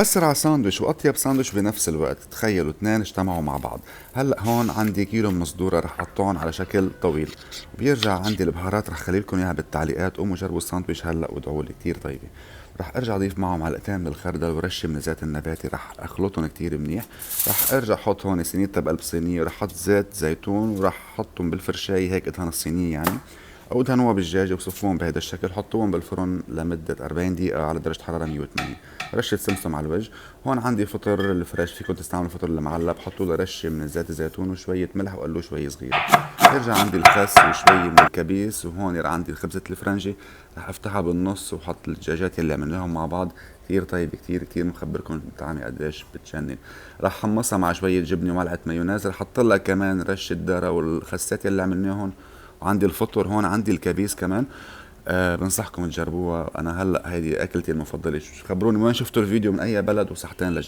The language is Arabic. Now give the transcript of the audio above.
اسرع ساندويش واطيب ساندويش بنفس الوقت، تخيلوا اثنين اجتمعوا مع بعض. هلا هون عندي كيلو من الصدوره رح اقطعهم على شكل طويل، وبيرجع عندي البهارات رح خلي لكم اياها بالتعليقات. قوموا جربوا الساندويش هلا وادعوا لي، كثير طيبه. رح ارجع اضيف معه معلقتين من الخردل ورشه من الزيت النباتي، رح اخلطهم كتير منيح. رح ارجع احط هون صينيتها بقلب صينيه، ورح احط زيت زيتون ورح احطهم بالفرشاي هيك ادهن الصينيه يعني، او ادهنوها بالدجاج وصفوهم بهذا الشكل. حطوهم بالفرن لمده 40 دقيقه على درجه حراره 180. رشه سمسم على الوجه. هون عندي فطر الفريش، فيكم تستعملوا الفطر المعلب، حطوا له رشه من زيت الزيتون وشويه ملح وقلوه شوي صغيره. يرجع عندي الخس وشوي من الكبيس، وهون عندي خبزه الفرنجي، رح افتحها بالنص وحط الدجاجات اللي عملناهم مع بعض. كثير طيب، كثير كثير مخبركم طعمي قديش بتجنن. رح حمصها مع شويه جبنه وملعقه مايونيز، رح احط لها كمان رشه ذره والخسات اللي عملناهم. وعندي الفطر هون، عندي الكبيس كمان. بنصحكم تجربوها. انا هلا هيدي اكلتي المفضله. خبروني وين شفتوا الفيديو، من اي بلد، وصحتين للجميع.